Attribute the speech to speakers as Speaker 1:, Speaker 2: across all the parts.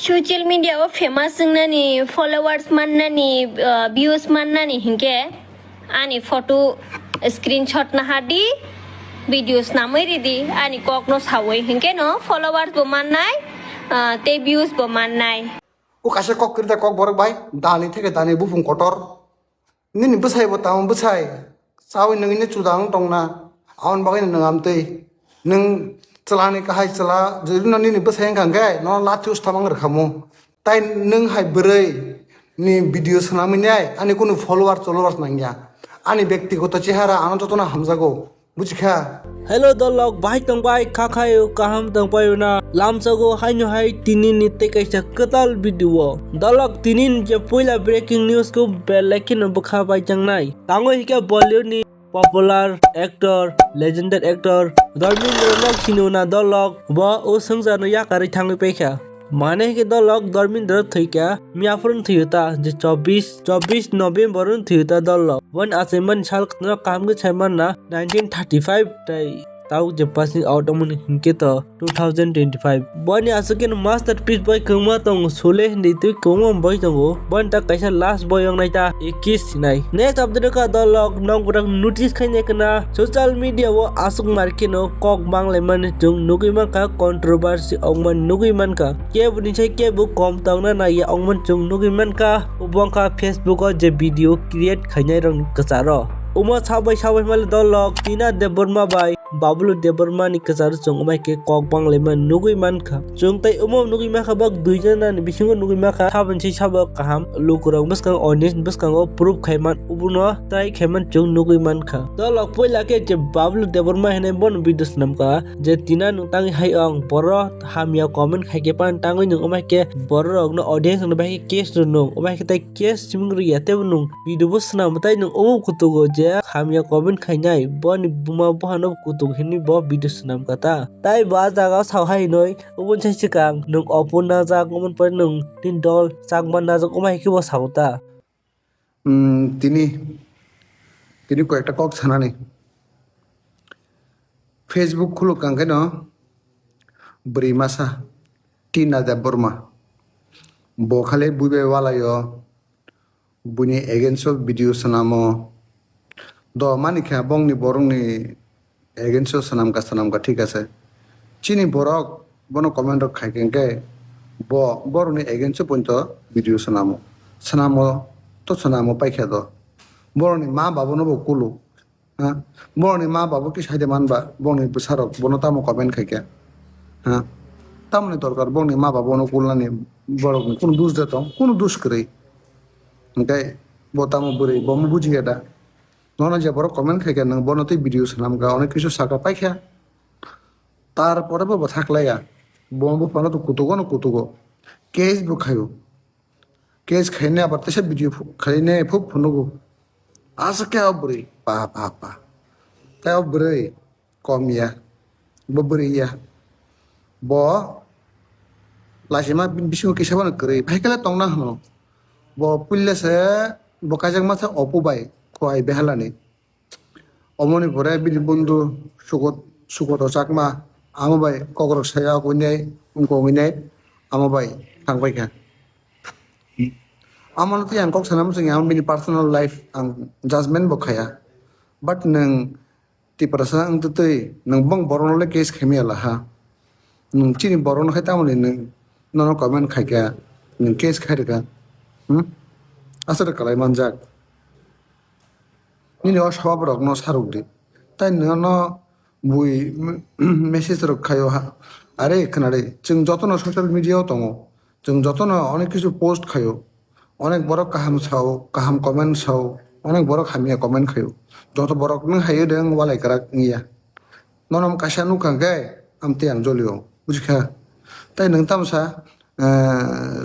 Speaker 1: social media o famous nani followers man nani views man nani hinke ani photo screenshot na hadi videos na mai ridi ani kok no sawai hinke no followers bo man nai te views bo man nai
Speaker 2: o kase kok kirta kok borok bai dani theke dani bufung kotor nini bsai bo tam bsai sawi nang ni chudang tongna aun bagai nang amtei nang celani kahai cela jadi nini bsai kang gai no latius tamang rekhamu tai nang hai brei ni video sanamini ani kono followers nangya ani ব্যক্তিগত চেহারা আনন্দ না হামজাগো বুঝখা
Speaker 3: Hello dolog bahai tangbai khakhayo kaham tangpayo na lamsago haino hai tinin ni tekaisa katal video dolog tinin je poila breaking news ko belekin bukha bai jangnai tango hika Bollywood ni popular actor legendary actor Dharmendra nak sinuna dolog ba o sangja no yakari thangi pekha माने के दलक धर्मेंद्र थैका मियाफरन थैता जे 24 नोभेम्बर थैता दलक one असेंबन साल न काम के छैमन ना 1935 तै ताउ जे पासिंग आउट अमन हिंके त 2025 बनि आसकेन मास्टरपीस बय कमा तंग सोले हिंदी तु कमा बय तंगो बन त कैसा लास्ट बय यंग नाइता 21 सिनाइ नेक्स्ट अपडेट का दलक नंग पुरक नोटिस खैने कना सोशल मीडिया वो आसुक मार्के नो कक बांगले मन जों नुगैमा का कंट्रोवर्सी औमन नुगैमान का के बुनि छै के बु कम तंगना नाय औमन जों नुगैमान का उबंका फेसबुक जे वीडियो क्रिएट खैनाय रंग कसारो उमा साबै माल दलक टीना देबरमा बाय बाबुल देबरमा नि कसार जों माय के कक बांगले मन नुगै मानखा जों तै उमा नुगै माखा बक दुइजना नि बिसिंग नुगै माखा साबनसि साब काहाम लुकुरंग बसकां ऑडियंस बसकांगो प्रूफ खैमान उबुनो ताइ खैमान जों नुगै मानखा दलक पहिला के जे बाबुल देबरमा हेने बन बिदस नमका जे टीना नुतांग हाय आं बर हामिया कमेन्ट खाइके पान तांगै नु माय के बर रंग न ऑडियंस न बाय केस नु माय के तै केस सिमंग रियाते नु वीडियो बसना मताइ नु ओ कुतुगो जे हामिया कमेन्ट खाइनाय बन बुमा बहानो कुतु हिनी ब भिडियो सुनाम कता ताइ बा जागा सावहाय नय उबन छै सिकां नों अपन ना जा गमन पर नों तीन डल चाकमान ना जा कमाय के ब सावता
Speaker 2: তিনি কয়েকটা কক ছানানি ফেসবুক খুলো কাঙ্কে ন বরি মাসা টিনা দে বর্মা বখালে বুবে ওয়ালায় বুনি এগেন্সট ভিডিও সানামো দ মানিখা বংনি বরংনি এগেন্সট সানামকা ঠিক আছে চিনি বরক বনো কমেন্ট খাইকেঙ্কে বরনি এগেন্সট পর্যন্ত ভিডিও সানামো তো সানামো পাইখা দ বরনি মা বাবু নব কুলু হ্যাঁ বরনি মা বাবু কি সাইডে মানবা বরনি সারক বনো তামো কমেন্ট খাইকে হ্যাঁ তামনি দরকার বরনি মা বাবু নো কুলনানি বড় কোন দোষ দিত কোন দোষ করে ওকে বতামো বরে বম বুঝি এটা ননা যে বড় কমেন্ট খাইকে নং বনতেই ভিডিও সানামকা অনেক কিছু সাকা পাইখা তারপরে বাবা থাকলাইয়া বম্বু পানো তো কুতুগো কেস বু খাইও কেস খাইনে আবার তেসে ভিডিও খাইনে ফুক ফনগো আজকে অবরে পা তাই অবরে কমিয়া ববরিয়া ব লাসিমা বিসু কিসাবান করে ভাইকেলা তংনা হনো ব পুল্লেসে বকাজাক মাথা অপুবাই খোয়াই বেহালানি অমনি ভরে বিনি বন্ধু সুগত চাকমা আমাবাই ককরক সায়া কইনাই কইনাই আমাবাই থাংবাইখা আমানতি आं कक सानाम जों आं बिनि पार्सोनल लाइफ आं जाजमेन्ट बखाया बाट नों तिपरासा आं तै नों बं बरनले केस खेमियाला हा नों चिनि बरन खाय तामले नों कमेन्ट खायका नों केस खायरका आसर कलाय मानजाक निनि अ सबाब रक न सारुक दे ताइ न बुइ मेसेज रक खायो हा आरे खोनादे जों जतन सोशल मिडियायाव दङ जों जतन अनेक किछु पोस्ट खायो অনেক বড় কাহাম ছাও কাহাম কমেন্ট ছাও অনেক বড় খামিয়া কমেন্ট খাयो যত বড় নং হাयो দেং ওয়ালাই কারাক নিয়া ননম কাশানু কাঙ্গে আমতে আং জলিও বুঝখা তাই নং তামসা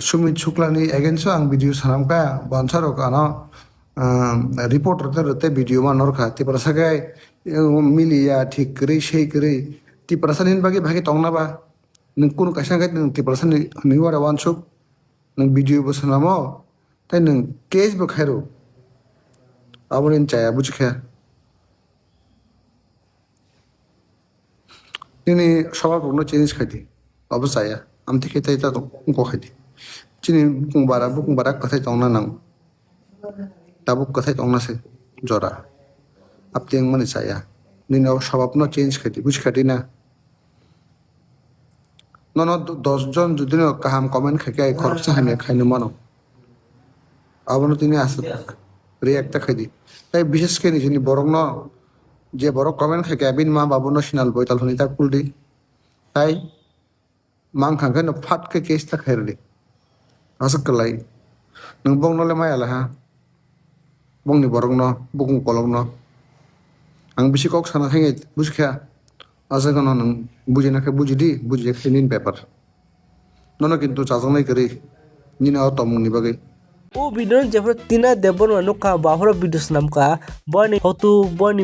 Speaker 2: সুমিত শুক্লানি এগেন্সো आं ভিডিও সানামকা বানসারো কানো রিপোর্টার তে ভিডিও मा नरखा तिपरासागाय मिलिया ठीक करै সেই करै तिपरासानिन भागे तंगनाबा नों कोन काशागाय नों तिपरासानि निवारा वानसुक नों ভিডিও বসানামো তাই नों केस बो खायरो आबोन चाया बुझखा दिनै सबार बनो चेंज खायदि बाबो जाया आमते खेताय ता को खायदि chini bukung bara kathai tongna nang tabuk kathai tongna se jora aptiang mani saya nini shabab no change khati buj khati na no 10 জন যদি no kaham comment khakai khorcha hane khainu mano abono tini asuk react ta khadi tai bishesh ke ni borok no je borok comment khakai bin ma babu no sinal boital honi ta kuldi tai mang khangke no phat ke case ta khairli asuk kalai nang bong no le mai ala ha bong ni borok no bukung kolok no ang bisi kok sana khange buskha asa kono nang bujina ke bujidi bujje khinin paper nono kintu chajangnai kari nina tomung ni bagai
Speaker 3: o video jefro tina debon wngkha bahoro video snamka boni photo boni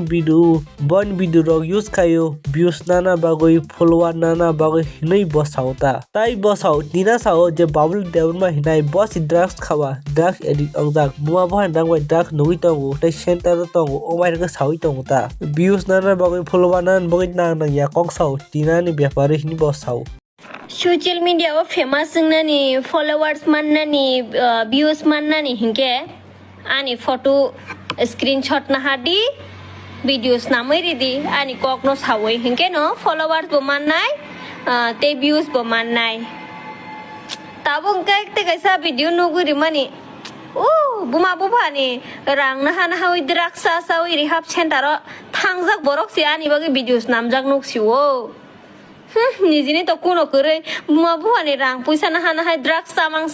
Speaker 3: video rok use khayo views nana bagoi follower nana bagoi hinai bosauta tai bosau tina sao je babul debon ma hinai bosi drugs khawa drugs addict ongjak buma bhan dangwai drugs nugui tongo tai center tongo omai ga sawi tongo ta views nana bagoi follower nana bagoi nang ya kong sao tina ni byapari hini bosau
Speaker 1: social media o famous nani followers man nani views man nani hinke ani photo screenshot na hadi videos na mai ridi ani kok no sawai hinke no followers bo man nai te views bo man nai tabung kai te kaisa video no guri mani buma buba ni rang na hana hawi draksa sawi rehab center thangjak borok si ani bagi videos namjak nuk siwo nijini to kuno kore buma buba ni rang puisa na hana hai drugs samang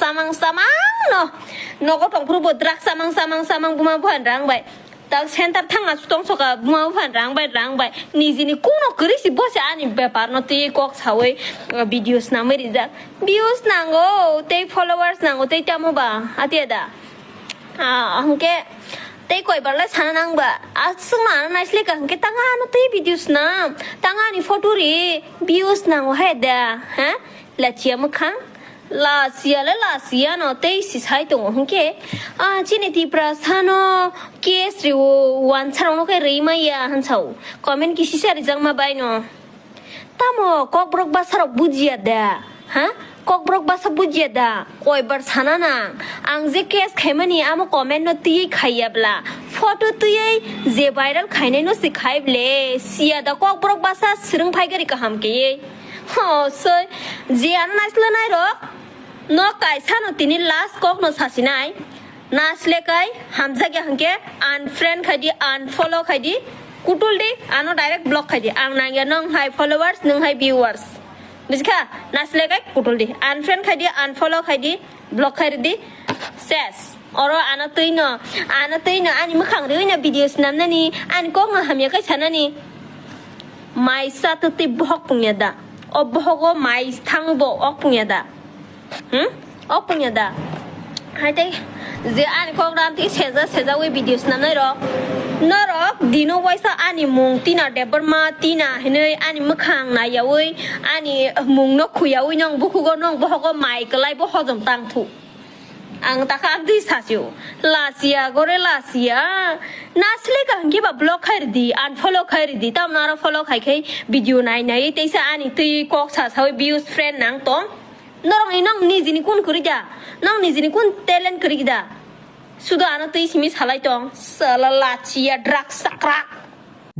Speaker 1: no ko tong prubo drugs samang buma buba rang bai tak center thanga sutong soka buma buba rang bai nijini kuno kore si bosa ani bepar no te kok sawe videos na meri jak views nango te followers nango te tamo ba atiada hangke tei koi barla sana nang ba asung na naisle ka hangke tanga no te videos na tanga ni photo ri views nang he da ha la chia mukhang la sia no te si sai to hangke chini ti prasano case ri wan charong no ke rei ma ya han chau comment ki si sari jang ma bai no tamo kokborok basarok bujia da ha kokborok basa bujia da koi bar sana nang ang je case khaimani amo comment no ti khayabla photo tuyai je viral khainai no si khaible sia da kokborok basa sirung phaigari ka hamke ho so je an nasla nai ro no kaisa no tini last kok no sasinai nasle kai hamza ge hangke unfriend khadi unfollow khadi kutul de ano direct block khadi ang nangya nong hai followers nong hai viewers biskha nasle kai kutul de unfriend khadi unfollow khadi block khadi ses oro ana tuino ani mukhang ri na videos namna ni an kok na hamya kai chanani mai sa tu ti bhok pungya da obhogo mai thangbo ok pungya da ok pungya da haite je an kok ram ti seza we videos namna ro norok dino waisa ani mung tina deborma tina hinai ani mukhang na yawi ani mung no khuyawi nong bukhugo nong bohogo mai klai bo hojom tangthu ang taka di sasyo lasia nasle ka hangke ba block khair di unfollow khair di tam nara follow khai video nai teisa ani tui kok sa sawi views friend nang tom norong inong nijini kun kurida nong nijini kun talent kurida sudo ano tui simi salai tong sala lacia drug sakrak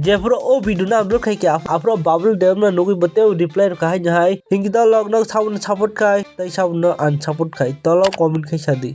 Speaker 3: jefro o video na upload khai kya apro babul dem na nugui bateu reply khai jahai hingi da log na support khai tai saun na unsupport khai tolo comment khai sadi